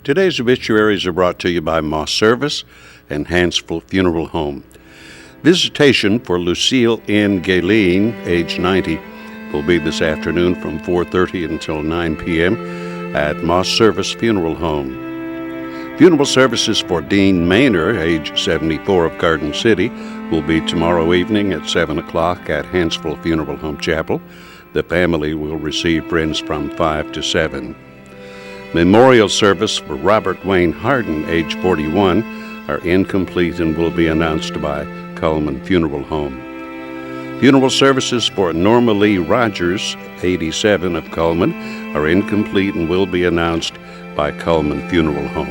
Today's obituaries are brought to you by Moss Service and Hansville Funeral Home. Visitation for Lucille N. Galeen, age 90, will be this afternoon from 4:30 until 9 p.m. at Moss Service Funeral Home. Funeral services for Dean Maynor, age 74, of Garden City, will be tomorrow evening at 7 o'clock at Hansville Funeral Home Chapel. The family will receive friends from 5 to 7. Memorial service for Robert Wayne Harden, age 41, are incomplete and will be announced by Cullman Funeral Home. Funeral services for Norma Lee Rogers, 87, of Cullman, are incomplete and will be announced by Cullman Funeral Home.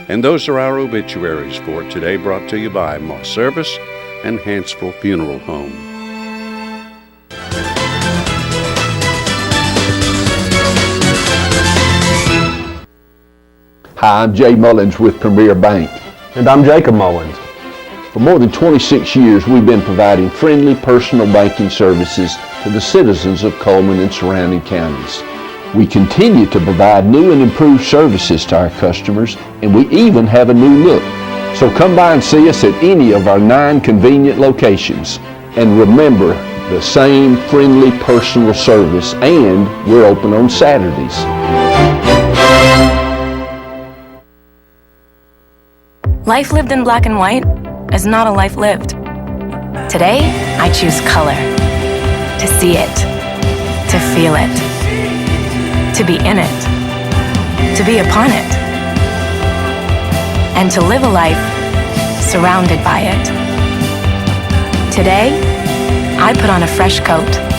And those are our obituaries for today, brought to you by Moss Service and Hansville Funeral Home. Hi, I'm Jay Mullins with Premier Bank. And I'm Jacob Mullins. For more than 26 years, we've been providing friendly personal banking services to the citizens of Cullman and surrounding counties. We continue to provide new and improved services to our customers, and we even have a new look. So come by and see us at any of our 9 convenient locations. And remember, the same friendly personal service, and we're open on Saturdays. Life lived in black and white is not a life lived. Today, I choose color. To see it. To feel it. To be in it. To be upon it. And to live a life surrounded by it. Today, I put on a fresh coat.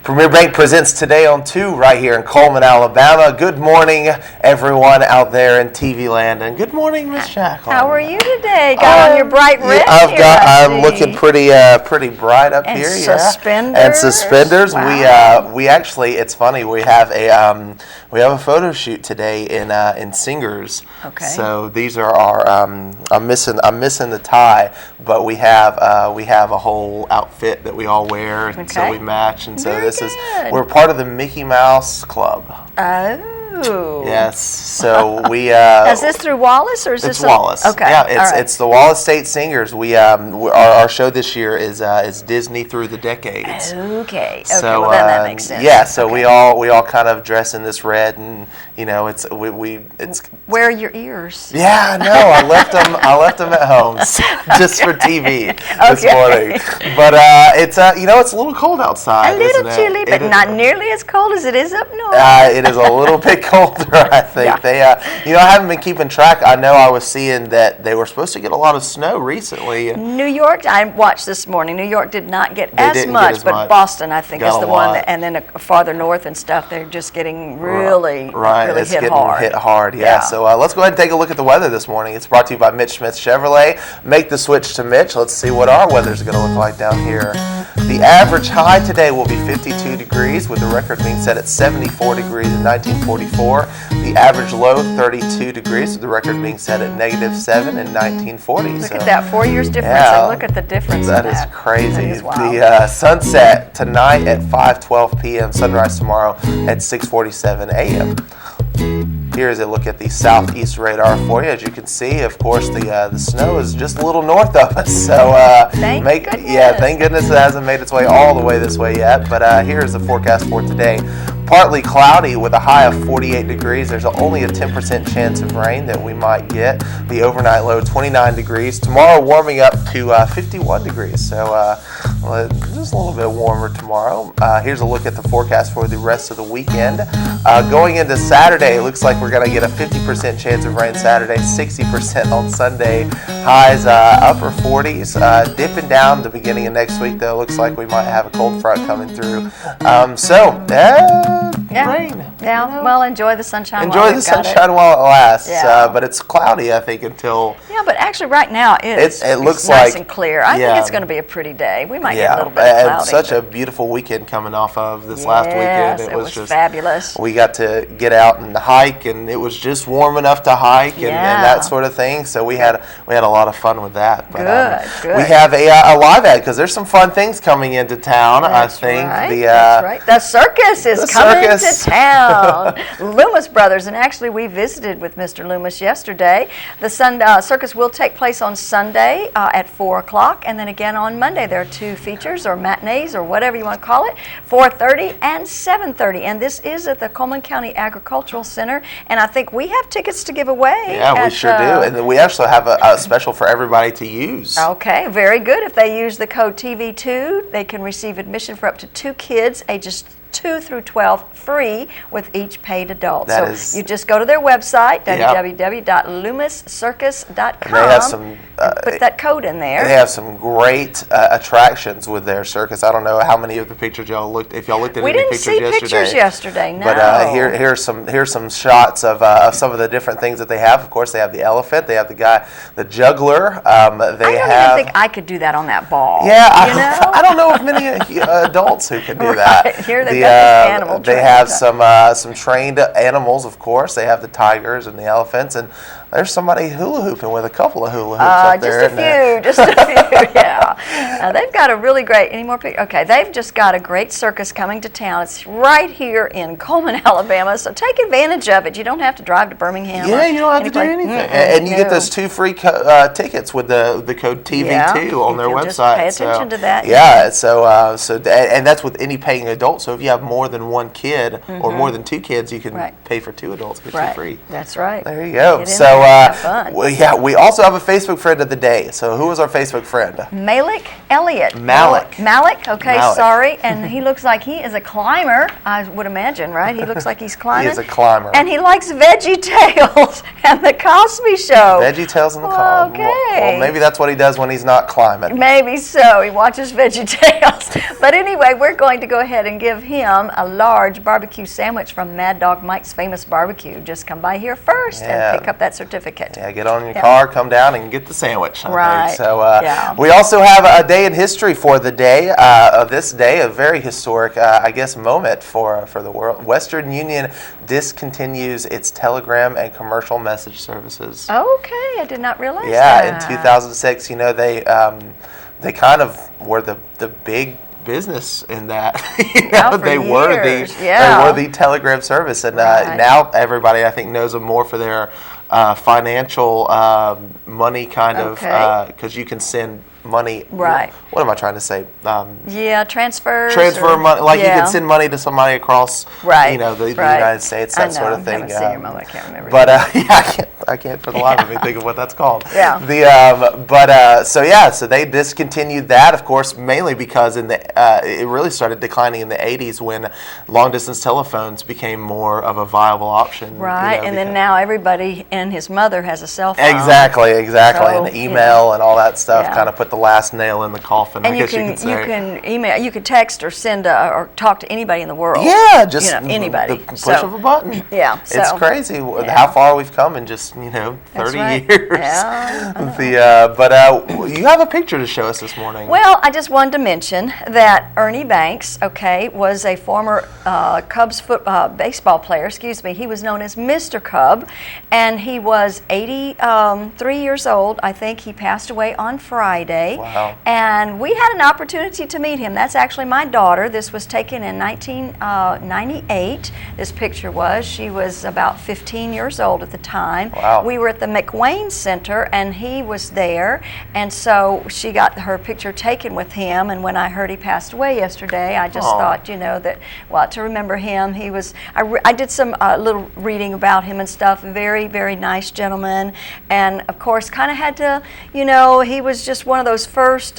Premier Bank presents Today on 2 right here in Cullman, Alabama. Good morning, everyone out there in TV land, and good morning, Miss Jacqueline. How are you today? Got on your bright red I'm looking pretty bright up and here. Suspenders. Yeah. And suspenders. Wow. We actually, it's funny. We have a photo shoot today in Singers. Okay. So these are our. I'm missing the tie, but we have a whole outfit that we all wear, and so we match, and so we're part of the Mickey Mouse Club. Oh. Yes. So we. Is this through Wallace or is it's this? Wallace. Okay. Yeah. It's the Wallace State Singers. Our show this year is Disney Through the Decades. Okay. So well, then that makes sense. Yeah. So we all kind of dress in this red, and it's. Where are your ears? Yeah. No, I left them at home just for TV this morning. But it's it's a little cold outside. A little chilly, but not nearly as cold as it is up north. It is a little bit colder, I think. Yeah. I haven't been keeping track. I know I was seeing that they were supposed to get a lot of snow recently. New York, I watched this morning. New York did not get as much, but Boston, I think, is the one. And then farther north and stuff, they're just getting really it's hit getting hard. Hit hard, yeah. So let's go ahead and take a look at the weather this morning. It's brought to you by Mitch Smith Chevrolet. Make the switch to Mitch. Let's see what our weather's going to look like down here. The average high today will be 52 degrees, with the record being set at 74 degrees in 1944. The average low, 32 degrees, with the record being set at -7 in 1940. Look at that, 4 years difference, and look at the difference That is crazy. That is wild. The sunset tonight at 5:12 p.m., sunrise tomorrow at 6:47 a.m. Here's a look at the southeast radar for you. As you can see, of course, the snow is just a little north of us. So thank goodness. Yeah, thank goodness it hasn't made its way all the way this way yet. But here's the forecast for today. partly cloudy with a high of 48 degrees. There's only a 10% chance of rain that we might get. The overnight low 29 degrees. Tomorrow warming up to 51 degrees. So just a little bit warmer tomorrow. Here's a look at the forecast for the rest of the weekend. Going into Saturday, it looks like we're going to get a 50% chance of rain Saturday, 60% on Sunday. Highs upper 40s. Dipping down the beginning of next week, though. Looks like we might have a cold front coming through. Rain. Yeah, well, enjoy the sunshine. Enjoy the sunshine while it lasts. Yeah. But it's cloudy, I think, until... Yeah, but actually right now it looks nice like, and clear. I think it's going to be a pretty day. We might get a little bit of cloudy. Such a beautiful weekend coming off of this last weekend. It was just fabulous. We got to get out and hike, and it was just warm enough to hike and that sort of thing. So we had a lot of fun with that. But, good. We have a live ad because there's some fun things coming into town. That's I think right. That's right. The circus is coming to town. Loomis Brothers, and actually we visited with Mr. Loomis yesterday. The circus will take place on Sunday at 4 o'clock, and then again on Monday. There are 2 features or matinees or whatever you want to call it, 4:30 and 7:30. And this is at the Cullman County Agricultural Center, and I think we have tickets to give away. Yeah, we sure do. And we actually have a special for everybody to use. Okay, very good. If they use the code TV2, they can receive admission for up to 2 kids, ages 2 through 12, free with each paid adult. You just go to their website, www.loomiscircus.com. And they have some... put that code in there. They have some great attractions with their circus. I don't know how many of the pictures y'all looked. If y'all looked at any pictures yesterday. We didn't see pictures yesterday. No. But here's some shots of some of the different things that they have. Of course, they have the elephant. They have the juggler. I don't even think I could do that on that ball. Yeah, I don't know of many adults who can do that. Here they have some trained animals. Of course, they have the tigers and the elephants, and there's somebody hula hooping with a couple of hula hoops up there. Just a few, yeah. They've got a really great, any more pictures? Okay, they've just got a great circus coming to town. It's right here in Cullman, Alabama, so take advantage of it. You don't have to drive to Birmingham. Yeah, you don't have to do anything. And you get those 2 free tickets with the code TV2 on their website. Just pay attention to that. Yeah, and that's with any paying adult. So if you have more than 1 kid or more than 2 kids, you can pay for 2 adults, get 2 free. That's right. There you go. So we also have a Facebook friend of the day. So who was our Facebook friend? Malik Elliott. Malik, okay, sorry. And he looks like he is a climber, I would imagine, right? He looks like he's climbing. He is a climber. And he likes Veggie Tales and the Cosby Show. Veggie Tales and the Cosby. Okay. Well, maybe that's what he does when he's not climbing. Maybe so. He watches Veggie Tales. But anyway, we're going to go ahead and give him a large barbecue sandwich from Mad Dog Mike's Famous Barbecue. Just come by here first and pick up that certificate. Yeah, get on your car, come down, and get the sandwich. Right. So we also have a day in history for the day of this day, a very historic, moment for the world. Western Union discontinues its telegram and commercial message services. Okay, I did not realize that. Yeah, in 2006, they kind of were the big business in that. They were the telegram service, and now everybody I think knows them more for their financial money kind of because you can send money. Right. What am I trying to say? Transfers. Transfer money, like you can send money to somebody across, the United States, that sort of thing. I haven't seen your mom. I can't remember. But I can't for the life of me think of what that's called. Yeah. So they discontinued that, of course, mainly because it really started declining in the 80s when long distance telephones became more of a viable option. Right. And then now everybody and his mother has a cell phone. Exactly. So, and email and all that stuff kind of put the last nail in the coffin. And you can email, you can text or send or talk to anybody in the world. Yeah, just anybody. The push of a button. Yeah, it's crazy how far we've come in just 30 years. Yeah. But you have a picture to show us this morning. Well, I just wanted to mention that Ernie Banks, was a former Cubs baseball player. He was known as Mr. Cub, and he was 83 years old. I think he passed away on Friday. Wow. And we had an opportunity to meet him. That's actually my daughter. This was taken in 1998. This picture was. She was about 15 years old at the time. Wow. Wow. We were at the McWayne Center, and he was there, and so she got her picture taken with him. And when I heard he passed away yesterday, I just thought, you know, that, well, to remember him, he was, I did some little reading about him and stuff. Very, very nice gentleman, and of course kind of had to, you know, he was just one of those first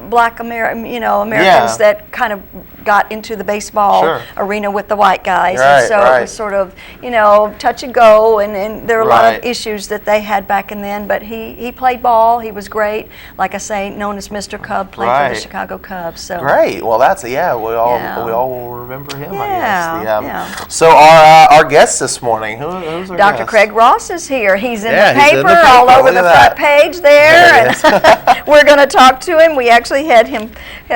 black Americans that kind of got into the baseball arena with the white guys, and so it was sort of, you know, touch and go, and there were a lot of issues that they had back in then, but he played ball. He was great, like I say, known as Mr. Cub, played for the Chicago Cubs. So great. Well, that's we all will remember him, I guess. So our guest this morning, who's our Dr. guest? Craig Ross is here. He's in the paper, all over the front page there, and we're going to talk to him. We actually had him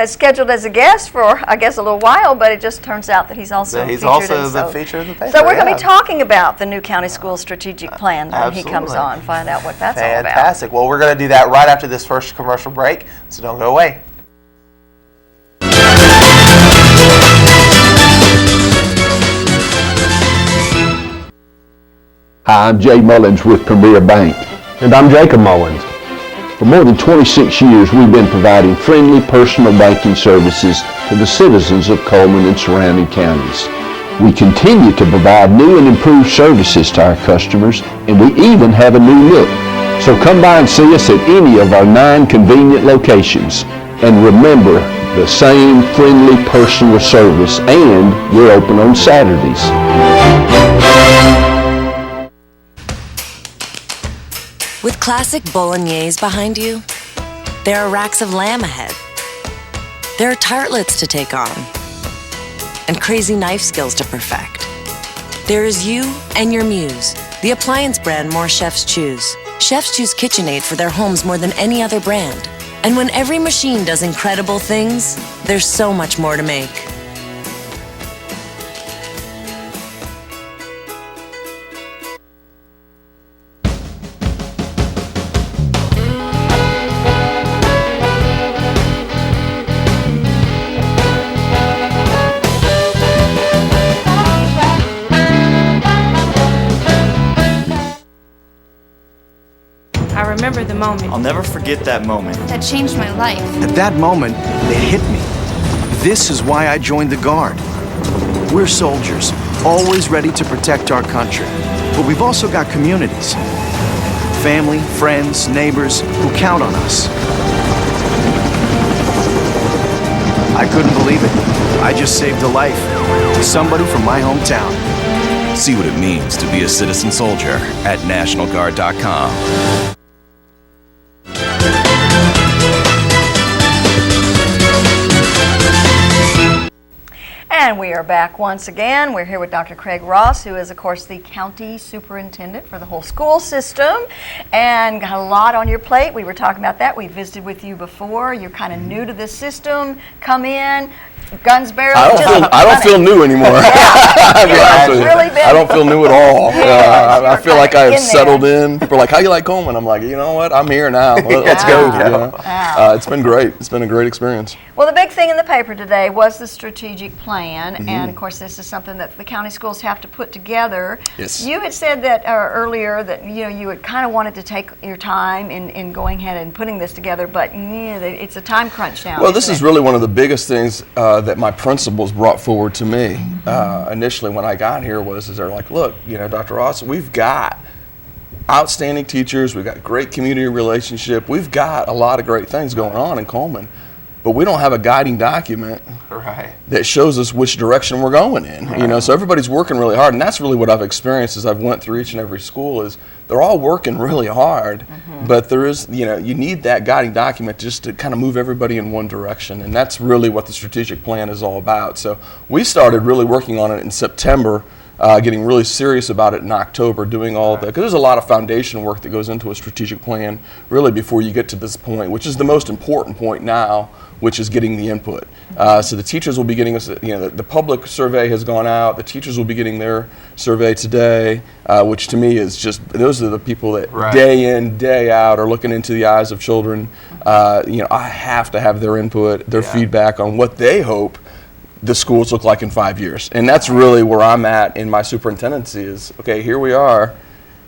scheduled as a guest for, I guess, a little while, but it just turns out that he's also the feature in the paper. So we're going to be talking about the new county school strategic plan when he comes on, find out what that's all about. Fantastic. Well, we're going to do that right after this first commercial break, so don't go away. Hi, I'm Jay Mullins with Premier Bank. And I'm Jacob Mullins. For more than 26 years, we've been providing friendly personal banking services to the citizens of Cullman and surrounding counties. We continue to provide new and improved services to our customers, and we even have a new look. So come by and see us at any of our 9 convenient locations. And remember, the same friendly personal service, and we're open on Saturdays. With classic bolognese behind you, there are racks of lamb ahead. There are tartlets to take on, and crazy knife skills to perfect. There is you and your muse, the appliance brand more chefs choose. Chefs choose KitchenAid for their homes more than any other brand. And when every machine does incredible things, there's so much more to make. I remember the moment. I'll never forget that moment. That changed my life. At that moment, it hit me. This is why I joined the Guard. We're soldiers, always ready to protect our country. But we've also got communities. Family, friends, neighbors who count on us. I couldn't believe it. I just saved a life to somebody from my hometown. See what it means to be a citizen soldier at NationalGuard.com. And we are back once again. We're here with Dr. Craig Ross, who is, of course, the county superintendent for the whole school system, and got a lot on your plate. We were talking about that. We visited with you before. You're kind of new to this system. Come in, guns barrel. I don't feel new anymore. I don't feel new at all. I feel like I have settled in. People are like, "How you like Cullman?" I'm like, you know what? I'm here now. Let's go. You know? It's been great. It's been a great experience. Well, the big thing in the paper today was the strategic plan, and of course, this is something that the county schools have to put together. Yes. You had said that earlier that you had kind of wanted to take your time in going ahead and putting this together, but it's a time crunch now. Well, this is really one of the biggest things that my principals brought forward to me initially when I got here is they're like, look, Dr. Ross, we've got outstanding teachers, we've got great community relationship, we've got a lot of great things going on in Cullman, but we don't have a guiding document that shows us which direction we're going in. So everybody's working really hard, and that's really what I've experienced as I've went through each and every school is they're all working really hard, but there is, you need that guiding document just to kind of move everybody in one direction, and that's really what the strategic plan is all about. So we started really working on it in September, getting really serious about it in October, doing all the, because there's a lot of foundation work that goes into a strategic plan really before you get to this point, which is the most important point now, which is getting the input. So the teachers will be getting us, the public survey has gone out, the teachers will be getting their survey today, which to me is just, those are the people that day in, day out are looking into the eyes of children. I have to have their input, their feedback on what they hope the schools look like in 5 years. And that's really where I'm at in my superintendency is, okay, here we are.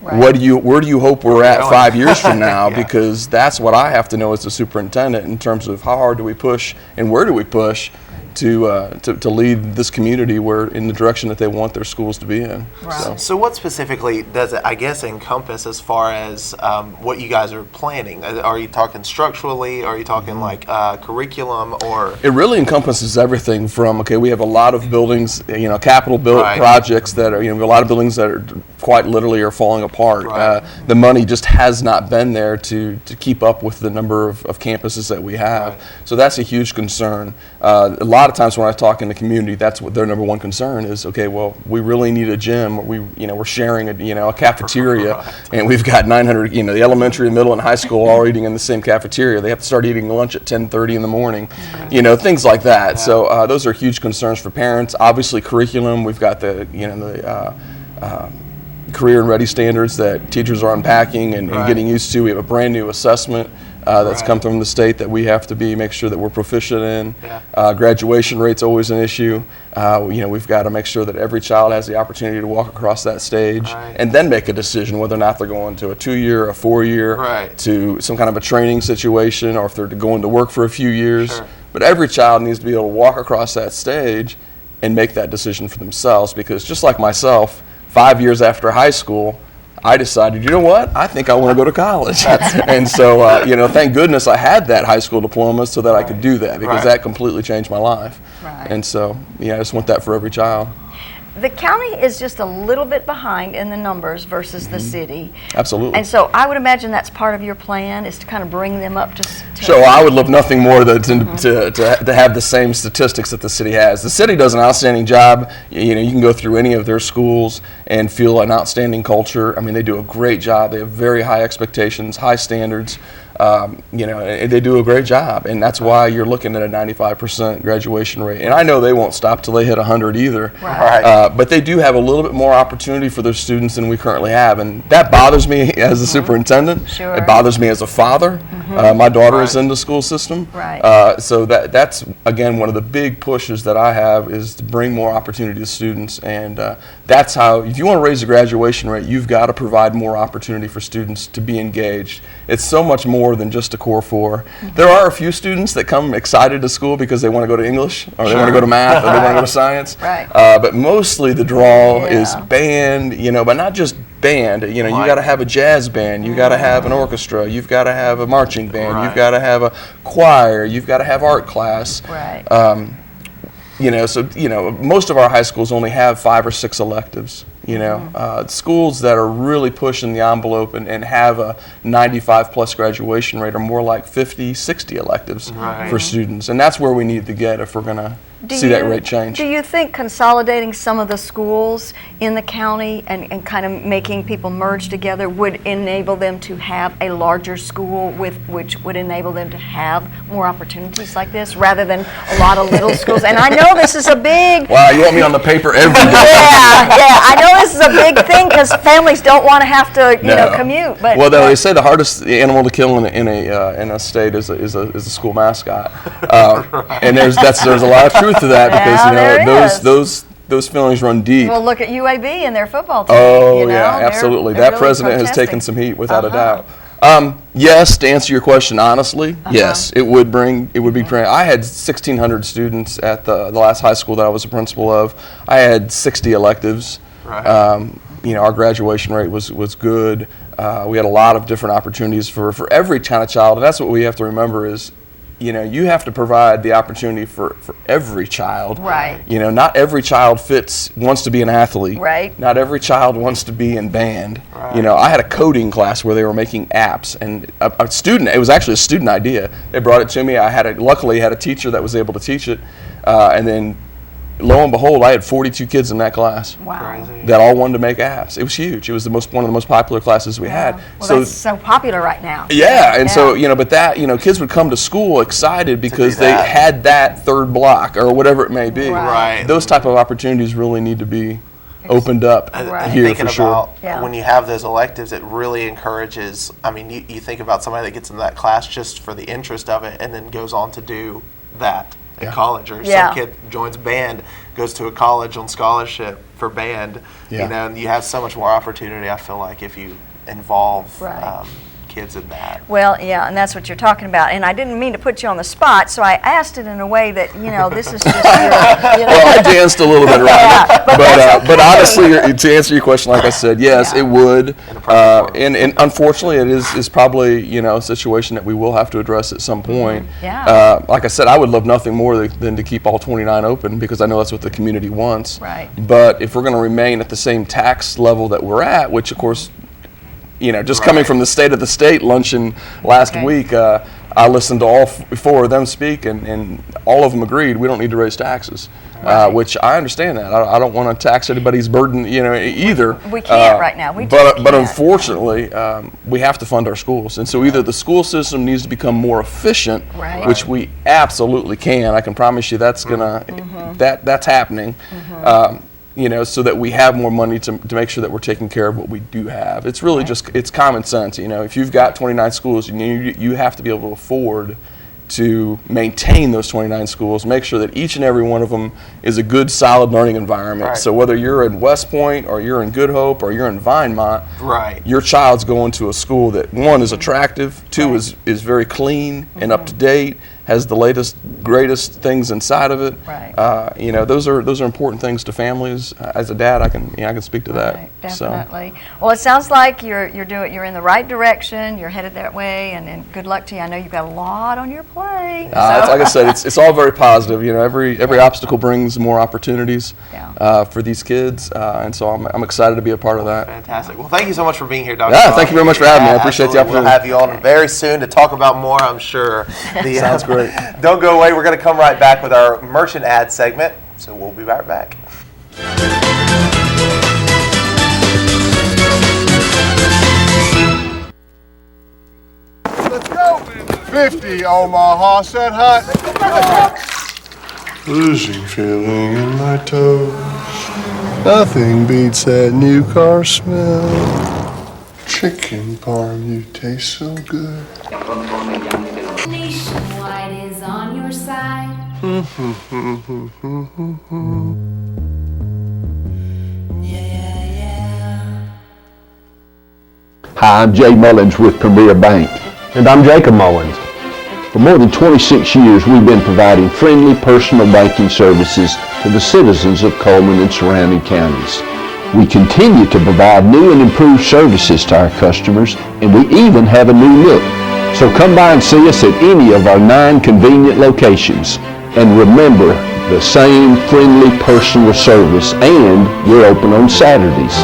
Where do you hope we're at 5 years from now? Yeah. Because that's what I have to know as the superintendent in terms of how hard do we push and where do we push to lead this community in the direction that they want their schools to be in. Right. So what specifically does it, I guess, encompass as far as what you guys are planning? Are you talking structurally? Are you talking like curriculum? Or it really encompasses everything from, okay, we have a lot of buildings, capital Right. projects that are, a lot of buildings that are quite literally are falling apart. Right. The money just has not been there to keep up with the number of campuses that we have. Right. So that's a huge concern. A lot of times when I talk in the community, that's what their number one concern is. Okay, well, we really need a gym. We're sharing a cafeteria, Right. and we've got 900. The elementary, middle, and high school all eating in the same cafeteria. They have to start eating lunch at 10:30 in the morning. Things like that. Yeah. So those are huge concerns for parents. Obviously, curriculum. We've got the career and ready standards that teachers are unpacking and Right. getting used to. We have a brand new assessment that's Right. come from the state that we have to make sure that we're proficient in. Yeah. Graduation rate's always an issue. We've got to make sure that every child has the opportunity to walk across that stage Right. and then make a decision whether or not they're going to a 2-year, a 4-year, Right. to some kind of a training situation, or if they're going to work for a few years. Sure. But every child needs to be able to walk across that stage and make that decision for themselves, because just like myself, 5 years after high school, I decided, you know what, I think I want to go to college. And so, thank goodness I had that high school diploma so that I could do that, because Right. that completely changed my life. Right. And so, I just want that for every child. The county is just a little bit behind in the numbers versus the city. Absolutely. And so I would imagine that's part of your plan, is to kind of bring them up to So I would love nothing more than to have the same statistics that the city has. The city does an outstanding job. You can go through any of their schools and feel an outstanding culture. I mean, they do a great job. They have very high expectations, high standards. And they do a great job, and that's why you're looking at a 95% graduation rate. And I know they won't stop till they hit 100 either. Right. But they do have a little bit more opportunity for their students than we currently have, and that bothers me as a superintendent. Sure. It bothers me as a father. My daughter is in the school system. Right. So that's again one of the big pushes that I have, is to bring more opportunity to students, and that's how, if you want to raise the graduation rate, you've got to provide more opportunity for students to be engaged. It's so much more than just a core 4. There are a few students that come excited to school because they want to go to English, or they want to go to math, or they want to go to science. Right. But mostly the draw is Yeah. band, but not just band. You got to have a jazz band, you got to have an orchestra, you've got to have a marching band, Right. you've got to have a choir, you've got to have art class. Right. Most of our high schools only have 5 or 6 electives. Schools that are really pushing the envelope and have a 95+ graduation rate are more like 50, 60 electives Right. for students, and that's where we need to get if we're going to see that rate change. Do you think consolidating some of the schools in the county and kind of making people merge together would enable them to have a larger school, which would enable them to have more opportunities like this, rather than a lot of little schools? And I know this is a big... Wow, you want me on the paper every day. Yeah, I know this is a big thing because families don't want to have to, commute. But Well, they say the hardest animal to kill in a state is a school mascot, and there's a lot of truth to that, because Yeah, there is. those feelings run deep. Well, look at UAB and their football team. Oh yeah, absolutely. They're That really president has protesting. taken some heat without a Uh-huh. doubt. Yes, to answer your question honestly, yes, it would be. I had 1,600 students at the last high school that I was a principal of. I had 60 electives. Right. Our graduation rate was good. We had a lot of different opportunities for every kind of child, and that's what we have to remember is, you have to provide the opportunity for every child. Right. Not every child wants to be an athlete. Right. Not every child wants to be in band. Right. I had a coding class where they were making apps, and a student, it was actually a student idea. They brought it to me. Luckily had a teacher that was able to teach it, and then lo and behold, I had 42 kids in that class. Wow. Crazy. That all wanted to make apps. It was huge. It was one of the most popular classes we had. Well, that's so popular right now. Yeah, and so, but that, kids would come to school excited because they that. had that third block or whatever it may be. Right. Those type of opportunities really need to be opened up Right. here Thinking for sure. about Yeah. when you have those electives, it really encourages. I mean, you think about somebody that gets in that class just for the interest of it, and then goes on to do that. in college, or Yeah. some kid joins band, goes to a college on scholarship for band. Yeah. You know, and you have so much more opportunity, I feel like, if you involve Right. kids in that. Well, yeah, and that's what you're talking about. And I didn't mean to put you on the spot, so I asked it in a way that, this is just your, Well, I danced a little bit around Yeah, it, but that's but okay. honestly, to answer your question, like I said, yes, Yeah. it would. world. And unfortunately, it is probably a situation that we will have to address at some point. Yeah. Like I said, I would love nothing more than to keep all 29 open, because I know that's what the community wants. Right. But if we're going to remain at the same tax level that we're at, which of course, just coming from the state of the state luncheon last Okay. week, I listened to all four of them speak, and all of them agreed we don't need to raise taxes, which I understand that. I don't want to tax anybody's burden, either. We can't right now. We but just can't. unfortunately, we have to fund our schools, and so either the school system needs to become more efficient, Right. which we absolutely can. I can promise you that's that's happening. So that we have more money to make sure that we're taking care of what we do have. It's really it's common sense. If you've got 29 schools, you have to be able to afford to maintain those 29 schools, make sure that each and every one of them is a good, solid learning environment. Right. So whether you're in West Point or you're in Good Hope or you're in Vinemont, Right. your child's going to a school that, one, is attractive, two, is very clean and up to date, has the latest, greatest things inside of it. Right. Those are important things to families. As a dad, I can speak to that. Right, definitely. Well, it sounds like you're in the right direction. You're headed that way, and good luck to you. I know you've got a lot on your plate. It's like I said, it's all very positive. Every obstacle brings more opportunities for these kids, and so I'm excited to be a part of that. Fantastic. Well, thank you so much for being here, Dr. Yeah, thank you very much for having me. I appreciate the Absolutely. opportunity. We'll have you on very soon to talk about more, I'm sure. Sounds great. Don't go away. We're going to come right back with our merchant ad segment, so we'll be right back. Let's go. 50 on my horse and hunt. Losing feeling in my toes. Nothing beats that new car smell. Chicken parm, you taste so good. Nationwide is on your side. Hi, I'm Jay Mullins with Premier Bank. And I'm Jacob Mullins. For more than 26 years, we've been providing friendly personal banking services to the citizens of Cullman and surrounding counties. We continue to provide new and improved services to our customers, and we even have a new look. So come by and see us at any of our 9 convenient locations. And remember, the same friendly personal service, and we're open on Saturdays.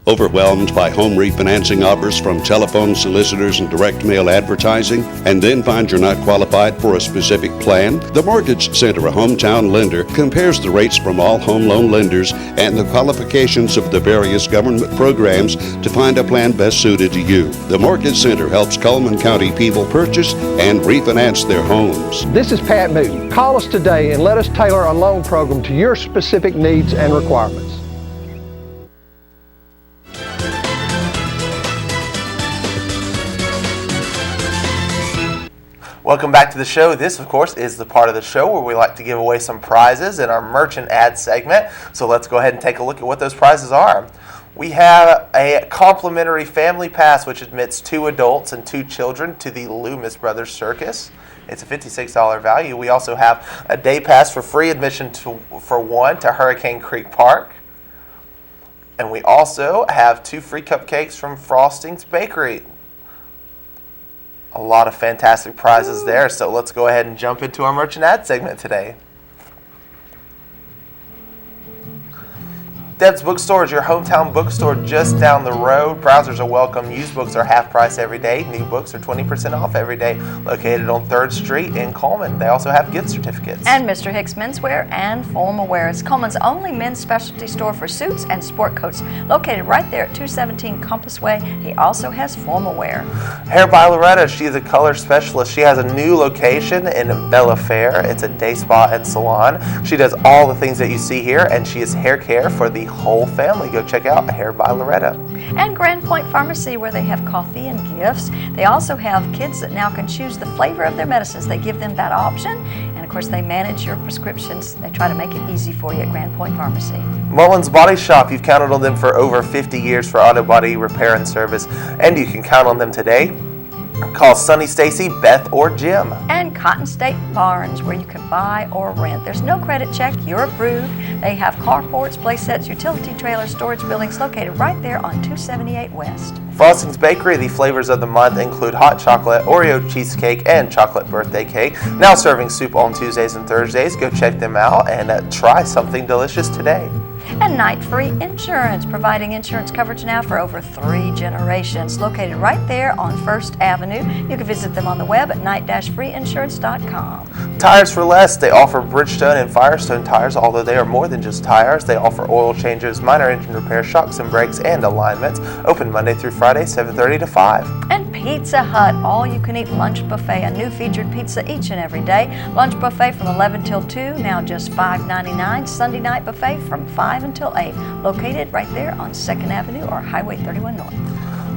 Overwhelmed by home refinancing offers from telephone solicitors and direct mail advertising, and then find you're not qualified for a specific plan? The Mortgage Center, a hometown lender, compares the rates from all home loan lenders and the qualifications of the various government programs to find a plan best suited to you. The Mortgage Center helps Cullman County people purchase and refinance their homes. This is Pat Newton. Call us today and let us tailor a loan program to your specific needs and requirements. Welcome back to the show. This, of course, is the part of the show where we like to give away some prizes in our merchant ad segment. So let's go ahead and take a look at what those prizes are. We have a complimentary family pass, which admits 2 adults and 2 children to the Loomis Brothers Circus. It's a $56 value. We also have a day pass for free admission for 1 to Hurricane Creek Park. And we also have 2 free cupcakes from Frosting's Bakery. A lot of fantastic prizes there, so let's go ahead and jump into our merchant ad segment today. Deb's Bookstore is your hometown bookstore just down the road. Browsers are welcome. Used books are half price every day. New books are 20% off every day. Located on 3rd Street in Cullman. They also have gift certificates. And Mr. Hicks Menswear and Formal Wear is Cullman's only men's specialty store for suits and sport coats. Located right there at 217 Compass Way. He also has formal wear. Hair by Loretta. She is a color specialist. She has a new location in Bella Fair. It's a day spa and salon. She does all the things that you see here, and she is hair care for the whole family. Go check out Hair by Loretta. And Grand Point Pharmacy, where they have coffee and gifts. They also have kids that now can choose the flavor of their medicines. They give them that option. And of course, they manage your prescriptions. They try to make it easy for you at Grand Point Pharmacy. Mullins Body Shop, you've counted on them for over 50 years for auto body repair and service, and you can count on them today. Call Sonny, Stacy, Beth, or Jim. And Cotton State Barns, where you can buy or rent. There's no credit check, you're approved. They have carports, play sets, utility trailers, storage buildings located right there on 278 West. Frosting's Bakery, the flavors of the month include hot chocolate, Oreo cheesecake, and chocolate birthday cake. Now serving soup on Tuesdays and Thursdays. Go check them out and try something delicious today. And Night Free Insurance, providing insurance coverage now for over 3 generations. Located right there on 1st Avenue. You can visit them on the web at night-freeinsurance.com. Tires for Less, they offer Bridgestone and Firestone tires, although they are more than just tires. They offer oil changes, minor engine repair, shocks and brakes, and alignments. Open Monday through Friday, 7:30 to 5. And Pizza Hut, all-you-can-eat lunch buffet, a new featured pizza each and every day. Lunch buffet from 11 till 2, now just $5.99. Sunday night buffet from 5 until 8, located right there on 2nd Avenue or Highway 31 North.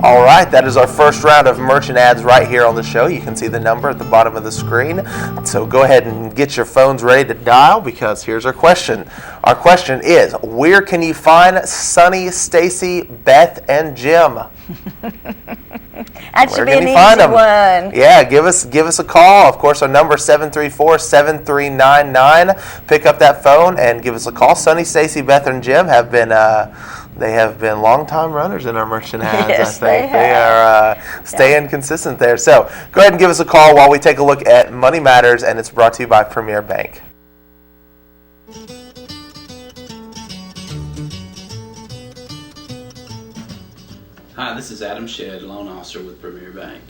All right, that is our first round of merchant ads right here on the show. You can see the number at the bottom of the screen. So go ahead and get your phones ready to dial, because here's our question. Our question is, where can you find Sonny, Stacy, Beth, and Jim? That should be an easy one. Yeah, give us a call. Of course, our number is 734-7399. Pick up that phone and give us a call. Sonny, Stacy, Beth, and Jim have been long-time runners in our merchant ads. Yes, I think they are staying consistent there. So go ahead and give us a call while we take a look at Money Matters, and it's brought to you by Premier Bank. Hi, this is Adam Shedd, loan officer with Premier Bank.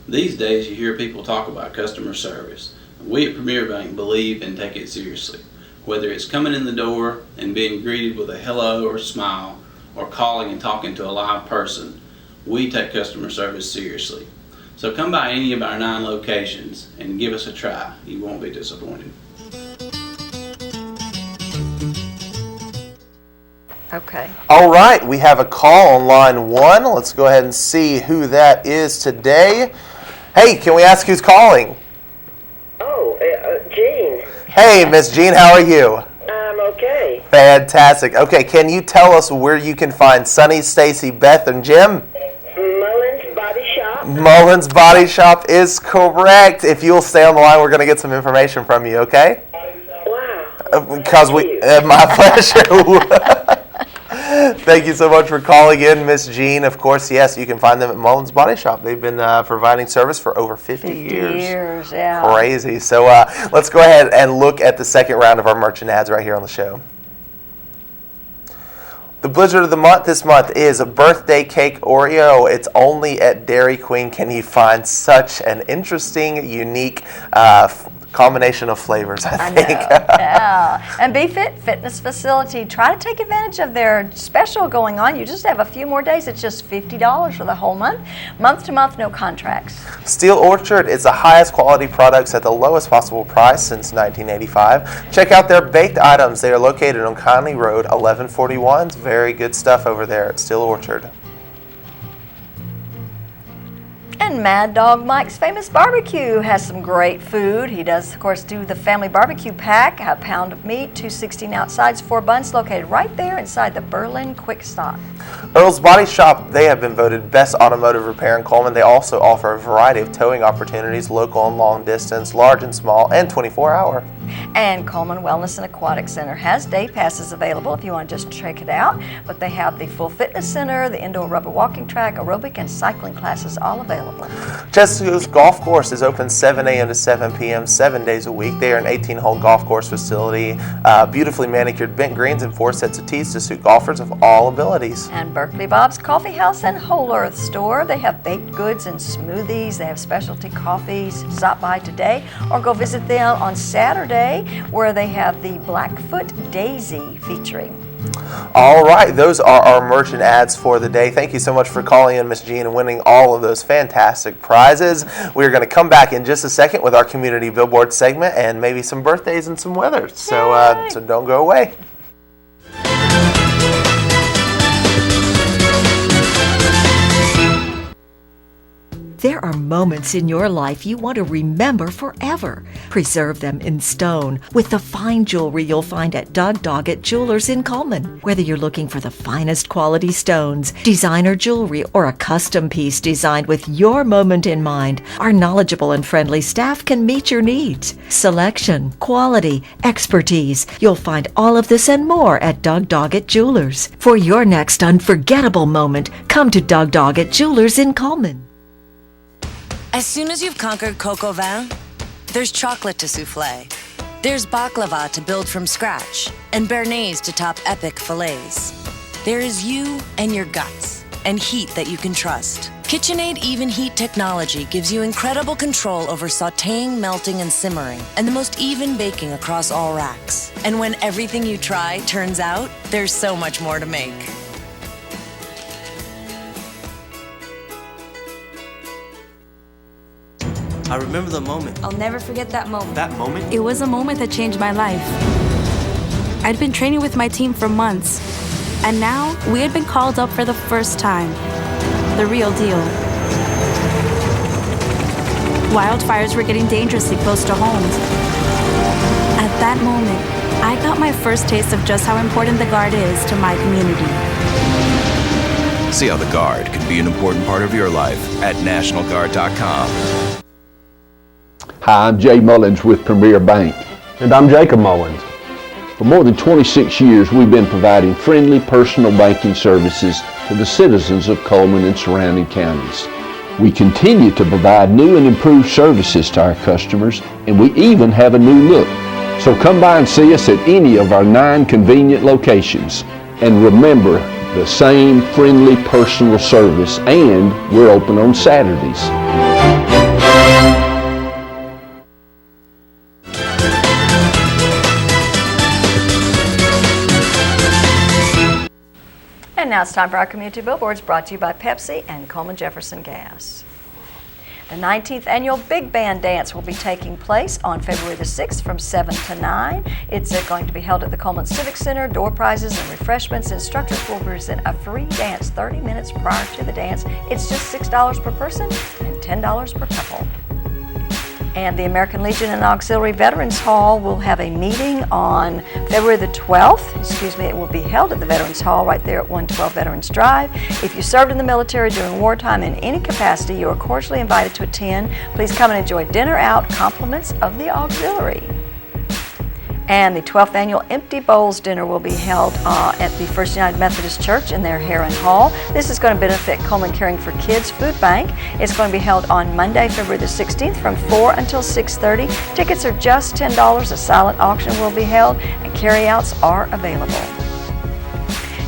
These days you hear people talk about customer service. We at Premier Bank believe and take it seriously. Whether it's coming in the door and being greeted with a hello or smile, or calling and talking to a live person, we take customer service seriously. So come by any of our 9 locations and give us a try. You won't be disappointed. Okay. All right, we have a call on line 1. Let's go ahead and see who that is today. Hey, can we ask who's calling? Oh, Jean. Hey, Miss Jean, how are you? I'm okay. Fantastic. Okay, can you tell us where you can find Sonny, Stacy, Beth, and Jim? Mullins Body Shop. Mullins Body Shop is correct. If you'll stay on the line, we're going to get some information from you, okay? Wow. Because my pleasure. Thank you so much for calling in, Miss Jean. Of course, yes, you can find them at Mullins Body Shop. They've been providing service for over 50 years. Yeah. Crazy. So let's go ahead and look at the second round of our merchant ads right here on the show. The Blizzard of the Month this month is a birthday cake Oreo. It's only at Dairy Queen can you find such an interesting, unique combination of flavors, I think. Yeah. And BeFit Fitness Facility, try to take advantage of their special going on. You just have a few more days. It's just $50 for the whole month. Month to month, no contracts. Steel Orchard is the highest quality products at the lowest possible price since 1985. Check out their baked items. They are located on Conley Road, 1141. It's very good stuff over there at Steel Orchard. And Mad Dog Mike's Famous Barbecue has some great food. He does, of course, do the family barbecue pack, a pound of meat, 2 16-ounce sides, 4 buns, located right there inside the Berlin Quick Stop. Earl's Body Shop, they have been voted best automotive repair in Cullman. They also offer a variety of towing opportunities, local and long distance, large and small, and 24-hour. And Cullman Wellness and Aquatic Center has day passes available if you want to just check it out. But they have the full fitness center, the indoor rubber walking track, aerobic and cycling classes all available. Chesapeake's Golf Course is open 7 a.m. to 7 p.m. 7 days a week. They are an 18-hole golf course facility, beautifully manicured bent greens and 4 sets of tees to suit golfers of all abilities. And Berkeley Bob's Coffee House and Whole Earth Store. They have baked goods and smoothies. They have specialty coffees. Stop by today or go visit them on Saturday, where they have the Blackfoot Daisy featuring. All right, those are our merchant ads for the day. Thank you so much for calling in, Miss Jean, and winning all of those fantastic prizes. We're going to come back in just a second with our community billboard segment and maybe some birthdays and some weather. So don't go away. There are moments in your life you want to remember forever. Preserve them in stone with the fine jewelry you'll find at Doug Doggett Jewelers in Cullman. Whether you're looking for the finest quality stones, designer jewelry, or a custom piece designed with your moment in mind, our knowledgeable and friendly staff can meet your needs. Selection, quality, expertise. You'll find all of this and more at Doug Doggett Jewelers. For your next unforgettable moment, come to Doug Doggett Jewelers in Cullman. As soon as you've conquered coq au vin, there's chocolate to souffle. There's baklava to build from scratch, and béarnaise to top epic fillets. There is you and your guts, and heat that you can trust. KitchenAid Even Heat technology gives you incredible control over sautéing, melting, and simmering, and the most even baking across all racks. And when everything you try turns out, there's so much more to make. I remember the moment. I'll never forget that moment. That moment? It was a moment that changed my life. I'd been training with my team for months, and now we had been called up for the first time. The real deal. Wildfires were getting dangerously close to homes. At that moment, I got my first taste of just how important the Guard is to my community. See how the Guard can be an important part of your life at NationalGuard.com. Hi, I'm Jay Mullins with Premier Bank. And I'm Jacob Mullins. For more than 26 years, we've been providing friendly personal banking services to the citizens of Cullman and surrounding counties. We continue to provide new and improved services to our customers, and we even have a new look. So come by and see us at any of our 9 convenient locations. And remember, the same friendly personal service, and we're open on Saturdays. And now it's time for our community billboards, brought to you by Pepsi and Coleman Jefferson Gas. The 19th annual Big Band Dance will be taking place on February the 6th from 7 to 9. It's going to be held at the Cullman Civic Center. Door prizes and refreshments. Instructors will present a free dance 30 minutes prior to the dance. It's just $6 per person and $10 per couple. And the American Legion and Auxiliary Veterans Hall will have a meeting on February the 12th. It will be held at the Veterans Hall right there at 112 Veterans Drive. If you served in the military during wartime in any capacity, you are cordially invited to attend. Please come and enjoy dinner out, compliments of the auxiliary. And the 12th annual Empty Bowls Dinner will be held at the First United Methodist Church in their Heron Hall. This is going to benefit Cullman Caring for Kids Food Bank. It's going to be held on Monday, February the 16th from 4 until 6:30. Tickets are just $10. A silent auction will be held, and carryouts are available.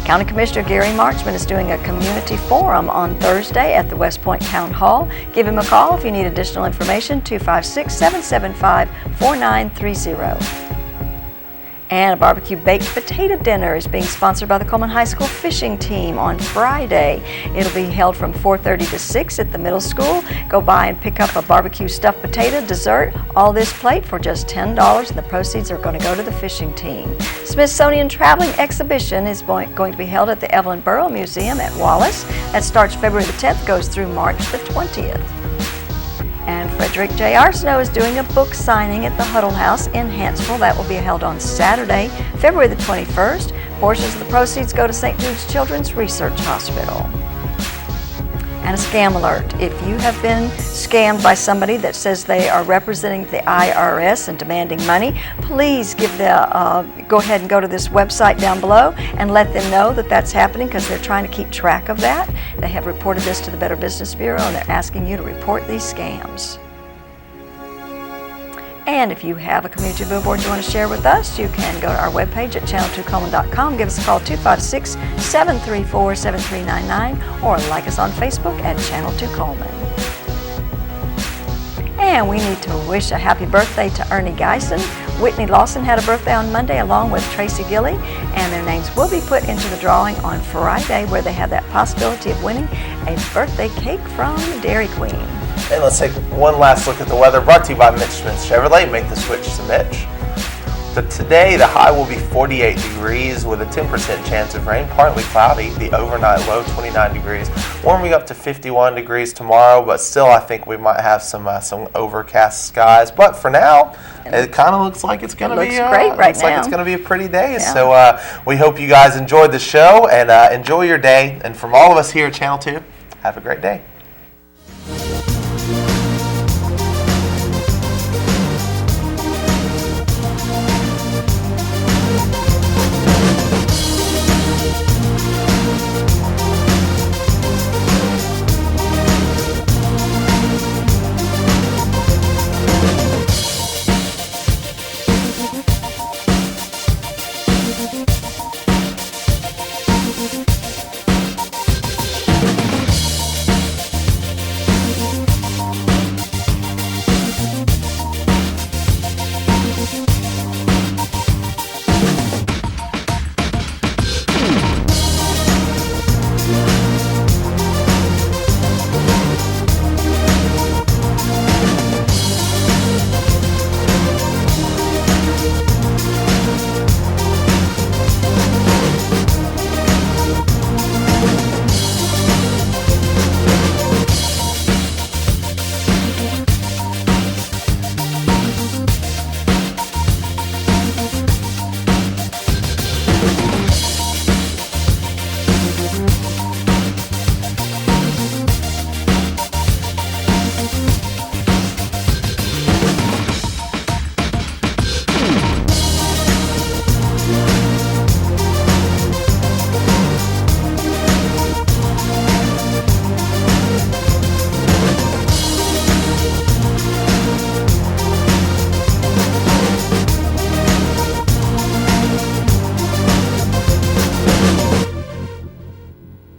County Commissioner Gary Marchman is doing a community forum on Thursday at the West Point Town Hall. Give him a call if you need additional information, 256-775-4930. And a barbecue baked potato dinner is being sponsored by the Cullman High School fishing team on Friday. It'll be held from 4:30 to 6 at the middle school. Go by and pick up a barbecue stuffed potato dessert. All this plate for just $10, and the proceeds are going to go to the fishing team. Smithsonian Traveling Exhibition is going to be held at the Evelyn Borough Museum at Wallace. That starts February the 10th, goes through March the 20th. And Frederick J. Arsenault is doing a book signing at the Huddle House in Hanceville. That will be held on Saturday, February the 21st. Portions of the proceeds go to St. Jude's Children's Research Hospital. And a scam alert. If you have been scammed by somebody that says they are representing the IRS and demanding money, please go ahead and go to this website down below and let them know that that's happening, because they're trying to keep track of that. They have reported this to the Better Business Bureau, and they're asking you to report these scams. And if you have a community billboard you want to share with us, you can go to our webpage at channel2cullman.com. Give us a call, 256-734-7399, or like us on Facebook at Channel 2 Cullman. And we need to wish a happy birthday to Ernie Geisen. Whitney Lawson had a birthday on Monday along with Tracy Gilly, and their names will be put into the drawing on Friday, where they have that possibility of winning a birthday cake from Dairy Queen. And let's take one last look at the weather, brought to you by Mitch Smith Chevrolet. Make the switch to Mitch. But today, the high will be 48 degrees with a 10% chance of rain, partly cloudy. The overnight low, 29 degrees. Warming up to 51 degrees tomorrow, but still I think we might have some overcast skies. But for now, it kind of looks like it's going to be great right now. Like it's going to be a pretty day. Yeah. So we hope you guys enjoyed the show and enjoy your day. And from all of us here at Channel 2, have a great day.